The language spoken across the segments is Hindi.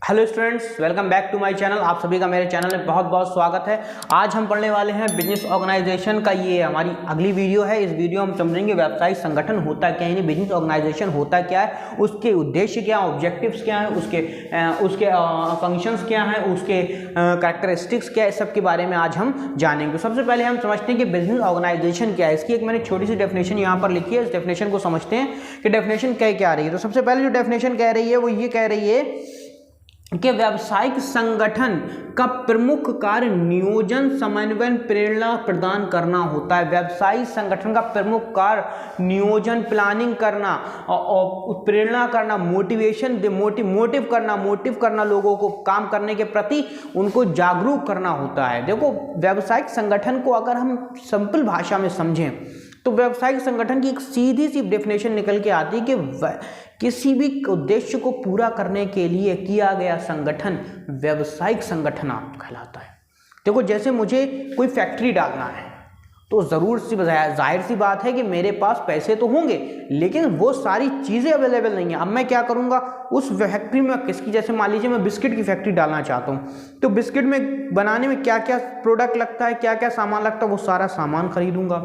Hello students, welcome back to my channel. आप सभी का मेरे चैनल में बहुत बहुत स्वागत है। आज हम पढ़ने वाले हैं बिजनेस ऑर्गेनाइजेशन का। ये हमारी अगली वीडियो है। इस वीडियो में हम समझेंगे व्यावसायिक संगठन होता क्या है, यानी बिजनेस ऑर्गेनाइजेशन होता क्या है, उसके उद्देश्य क्या है, ऑब्जेक्टिव्स क्या है, उसके फंक्शंस क्या है, उसके कैरेक्टरिस्टिक्स क्या है, सब के बारे में आज हम जानेंगे। सबसे पहले हम समझते हैं कि बिजनेस ऑर्गेनाइजेशन क्या है। इसकी एक मैंने छोटी सी डेफिनेशन यहाँ पर लिखी है। इस डेफिनेशन को समझते हैं कि डेफिनेशन कह क्या रही है। तो सबसे पहले जो डेफिनेशन कह रही है वो ये कह रही है कि व्यावसायिक संगठन का प्रमुख कार्य नियोजन, समन्वय, प्रेरणा प्रदान करना होता है। व्यावसायिक संगठन का प्रमुख कार्य नियोजन, प्लानिंग करना और प्रेरणा करना, मोटिव करना, लोगों को काम करने के प्रति उनको जागरूक करना होता है। देखो, व्यावसायिक संगठन को अगर हम सिंपल भाषा में समझें तो व्यावसायिक संगठन की एक सीधी सी डेफिनेशन निकल के आती है कि किसी भी उद्देश्य को पूरा करने के लिए किया गया संगठन व्यावसायिक संगठन आप कहलाता है। देखो, जैसे मुझे कोई फैक्ट्री डालना है तो ज़रूर सी जाहिर सी बात है कि मेरे पास पैसे तो होंगे, लेकिन वो सारी चीज़ें अवेलेबल नहीं है। अब मैं क्या करूँगा, उस फैक्ट्री में किसकी, जैसे मान लीजिए मैं बिस्किट की फैक्ट्री डालना चाहता हूँ, तो बिस्किट में बनाने में क्या क्या प्रोडक्ट लगता है, क्या क्या सामान लगता है, वो सारा सामान खरीदूंगा।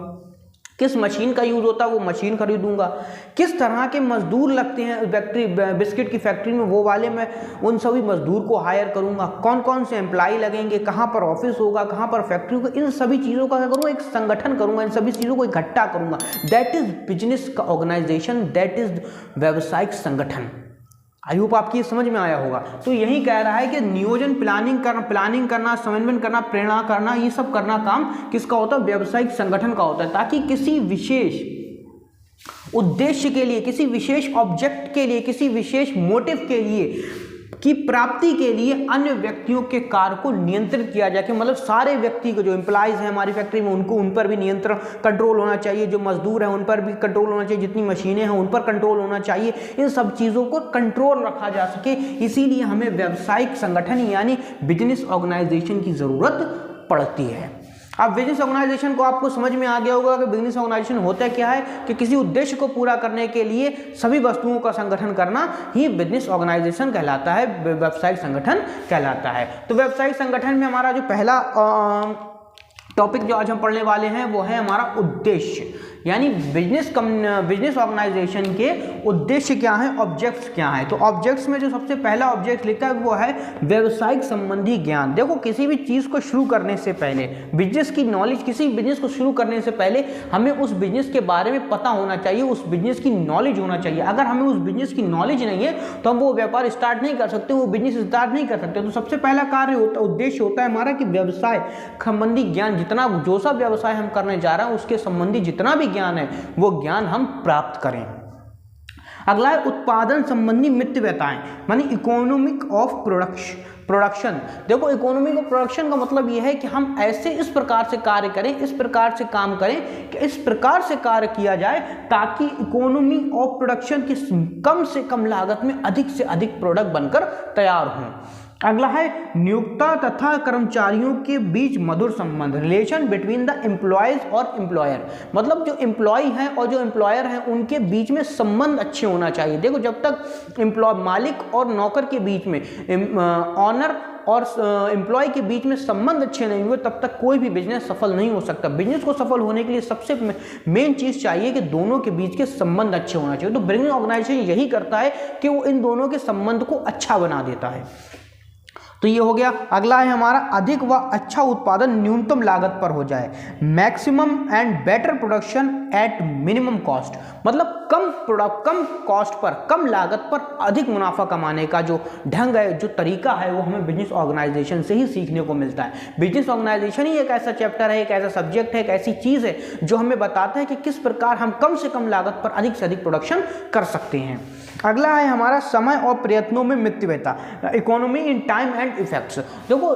किस मशीन का यूज़ होता है वो मशीन खरीदूंगा। किस तरह के मजदूर लगते हैं बिस्किट की फैक्ट्री में, वो वाले मैं उन सभी मजदूर को हायर करूंगा। कौन कौन से एम्प्लॉय लगेंगे, कहाँ पर ऑफिस होगा, कहाँ पर फैक्ट्री होगा, इन सभी चीज़ों का करूँगा, एक संगठन करूँगा, इन सभी चीज़ों को इकट्ठा करूँगा। दैट इज बिजनेस का ऑर्गेनाइजेशन, दैट इज व्यावसायिक संगठन। आई होप आपकी समझ में आया होगा। तो यही कह रहा है कि नियोजन, प्लानिंग करना, समन्वय करना, प्रेरणा करना, ये सब करना काम किसका होता है, व्यावसायिक संगठन का होता है, ताकि किसी विशेष उद्देश्य के लिए, किसी विशेष ऑब्जेक्ट के लिए, किसी विशेष मोटिव के लिए की प्राप्ति के लिए अन्य व्यक्तियों के कार्य को नियंत्रित किया जाए। कि मतलब सारे व्यक्ति को, जो एम्प्लॉयज हैं हमारी फैक्ट्री में, उनको उन पर भी नियंत्रण, कंट्रोल होना चाहिए। जो मजदूर हैं उन पर भी कंट्रोल होना चाहिए, जितनी मशीनें हैं उन पर कंट्रोल होना चाहिए। इन सब चीज़ों को कंट्रोल रखा जा सके, इसीलिए हमें व्यावसायिक संगठन यानी बिजनेस ऑर्गेनाइजेशन की ज़रूरत पड़ती है। अब बिजनेस ऑर्गेनाइजेशन को आपको समझ में आ गया होगा कि बिजनेस ऑर्गेनाइजेशन होता क्या है, कि किसी उद्देश्य को पूरा करने के लिए सभी वस्तुओं का संगठन करना ही बिजनेस ऑर्गेनाइजेशन कहलाता है, व्यावसायिक संगठन कहलाता है। तो व्यावसायिक संगठन में हमारा जो पहला टॉपिक जो आज हम पढ़ने वाले हैं वो है हमारा उद्देश्य, यानी बिजनेस ऑर्गेनाइजेशन के उद्देश्य क्या है, ऑब्जेक्ट्स क्या है। तो ऑब्जेक्ट्स में जो सबसे पहला ऑब्जेक्ट लिखा है वो है व्यवसायिक संबंधी ज्ञान। देखो, किसी भी चीज़ को शुरू करने से पहले, बिजनेस की नॉलेज, किसी बिजनेस को शुरू करने से पहले हमें उस बिजनेस के बारे में पता होना चाहिए, उस बिजनेस की नॉलेज होना चाहिए। अगर हमें उस बिजनेस की नॉलेज नहीं है तो हम वो व्यापार स्टार्ट नहीं कर सकते, वो बिजनेस स्टार्ट नहीं कर सकते। तो सबसे पहला कार्य होता, उद्देश्य होता है हमारा कि व्यवसाय संबंधी ज्ञान, जितना जो सा व्यवसाय हम करने जा रहे हैं उसके संबंधी जितना भी ज्ञान है वो ज्ञान हम प्राप्त करें। अगला है उत्पादन संबंधी मितव्यताएं, मानी इकोनॉमिक ऑफ प्रोडक्शन। देखो, इकोनॉमिक ऑफ प्रोडक्शन का मतलब यह है कि हम ऐसे इस प्रकार से कार्य करें, इस प्रकार से काम करें कि इस प्रकार से कार्य किया जाए ताकि इकोनॉमी ऑफ प्रोडक्शन की कम से कम लागत में अधिक से अधिक प्रोडक्ट बनकर तैयार हों। अगला है नियोक्ता तथा कर्मचारियों के बीच मधुर संबंध, रिलेशन बिटवीन द एम्प्लॉयज और एम्प्लॉयर। मतलब जो एम्प्लॉय हैं और जो एम्प्लॉयर हैं उनके बीच में संबंध अच्छे होना चाहिए। देखो, जब तक मालिक और नौकर के बीच में, ऑनर और एम्प्लॉय के बीच में संबंध अच्छे नहीं हुए तब तक कोई भी बिजनेस सफल नहीं हो सकता। बिजनेस को सफल होने के लिए सबसे मेन चीज़ चाहिए कि दोनों के बीच के संबंध अच्छे होना चाहिए। तो बिजनेस ऑर्गेनाइजेशन यही करता है कि वो इन दोनों के संबंध को अच्छा बना देता है। तो ये हो गया। अगला है हमारा अधिक व अच्छा उत्पादन न्यूनतम लागत पर हो जाए, maximum and better production at minimum cost. मतलब कम कॉस्ट पर, कम लागत पर अधिक मुनाफा कमाने का जो ढंग है, जो तरीका है, वो हमें बिजनेस ऑर्गेनाइजेशन से ही सीखने को मिलता है। बिजनेस ऑर्गेनाइजेशन ही एक ऐसा चैप्टर है, एक ऐसा सब्जेक्ट है, एक ऐसी चीज़ है जो हमें बताता है कि किस प्रकार हम कम से कम लागत पर अधिक से अधिक प्रोडक्शन कर सकते हैं। अगला है हमारा समय और प्रयत्नों में मितव्यता, economy in time and effects. देखो,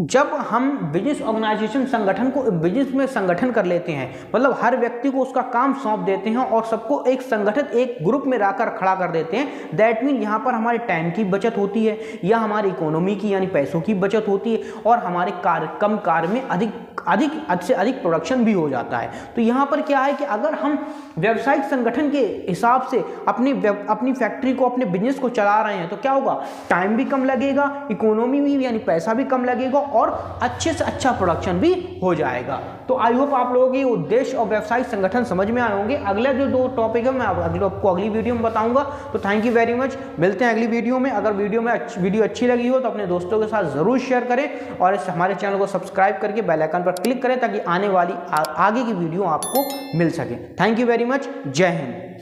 जब हम बिजनेस ऑर्गेनाइजेशन संगठन को बिजनेस में संगठन कर लेते हैं, मतलब हर व्यक्ति को उसका काम सौंप देते हैं और सबको एक संगठित, एक ग्रुप में रखकर खड़ा कर देते हैं, दैट मीन यहाँ पर हमारे टाइम की बचत होती है, या हमारी इकोनॉमी की यानी पैसों की बचत होती है, और हमारे कम कार्य में अधिक से अधिक प्रोडक्शन भी हो जाता है। तो यहाँ पर क्या है कि अगर हम व्यावसायिक संगठन के हिसाब से अपनी फैक्ट्री को, अपने बिजनेस को चला रहे हैं तो क्या होगा, टाइम भी कम लगेगा, इकोनॉमी भी यानी पैसा भी कम लगेगा और अच्छे से अच्छा प्रोडक्शन भी हो जाएगा। तो आई होप आप लोगों के उद्देश्य और व्यावसायिक संगठन समझ में आए होंगे। अगले जो 2 टॉपिक है मैं आपको अगली वीडियो में बताऊंगा। तो थैंक यू वेरी मच, मिलते हैं अगली वीडियो में। अगर वीडियो अच्छी लगी हो तो अपने दोस्तों के साथ जरूर शेयर करें और हमारे चैनल को सब्सक्राइब करके बेल आइकन पर क्लिक करें ताकि आने वाली आगे की वीडियो आपको मिल सके। थैंक यू वेरी मच, जय हिंद।